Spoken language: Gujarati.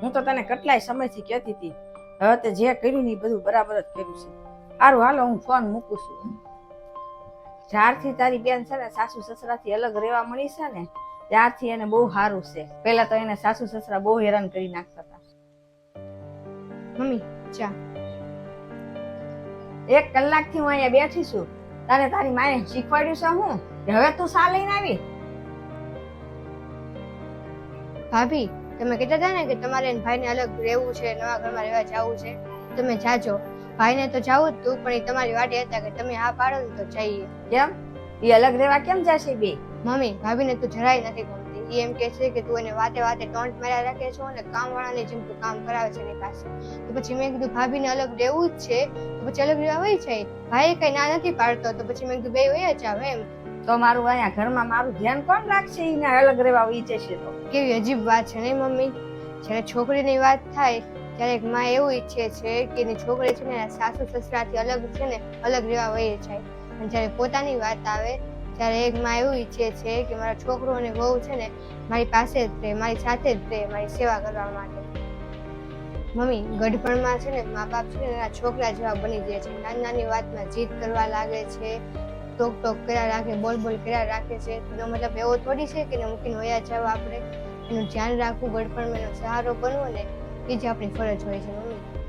હું તો તને કેટલાય સમયથી કહેતી હતી, હવે તે જે કર્યું ને એ બધું બરાબર જ કર્યું છે. સારું હાલો, હું ફોન મૂકું છું. જ્યારથી તારી બેન છે ને સાસુ સસરાથી અલગ રહેવા મળી છે ને ત્યારથી એને બહુ સારું છે. પેલા તો એને સાસુ સસરા બહુ હેરાન કરી નાખતા હતા. મમ્મી ચા. 1 કલાકથી હું અહીંયા બેઠી છું. તારે તારી માએ શીખવાડ્યું છે હું કે હવે તું શા લઈને આવી? ભાભી તમે કહેતા હતા ને કે તમારે એન ભાઈને અલગ રહેવું છે, નવા ઘરમાં રહેવા જવું છે, તમે જાજો. ભાઈને તો જાવું જ તું, પણ એ તમારી વાટે હતા કે તમે હા પાડો ને તો જઈએ. કેમ એ અલગ રહેવા કેમ જશે બે? મમ્મી ભાભીને તું જરાય નથી ગમતી. એ એમ કે છે કે તું એને વાતે વાતે ટોન્ટ માર્યા રાખે છો અને કામવાળાની જેમ તું કામ કરાવે છે એની પાસે. તો પછી મેં કીધું ભાભીને અલગ રહેવું જ છે તો પછી અલગ રહેવા વહી જાય. ભાઈ કઈ ના નથી પાડતો તો પછી મેં કીધું બે વહી જ આવે એમ. તો મારું અહીંયા ઘરમાં મારું ધ્યાન કોણ રાખશે? એને અલગ રહેવા વીચે છે તો કેવી અજીબ વાત છે ને મમ્મી. જ્યારે છોકરીની વાત થાય ત્યારે એક માં એવું ઈચ્છે છે કે એની છોકરી છે ને સાસુ સસરાથી અલગ છે ને અલગ રહેવા વહી જાય, અને જ્યારે પોતાની વાત આવે ત્યારે એક માં એવું ઈચ્છે છે કે મારા છોકરો અને વહુ છે ને મારી પાસે જ રહે, મારી સાથે જ રહે, મારી સેવા કરવા માટે. મમ્મી ગઢપણમાં છે ને મા બાપ છે ને એના છોકરા જેવા બની જાય છે. નાની નાની વાતમાં જીદ કરવા લાગે છે, ટોક ટોક કર્યા રાખે, બોલ બોલ કર્યા રાખે છે. એનો મતલબ એવો થોડી છે કે એને મૂકીને વયા જવા આપણે. એનું ધ્યાન રાખવું, ગળપણમાં એનો સહારો બનવો ને એ જ આપણી ફરજ હોય છે મમ્મી.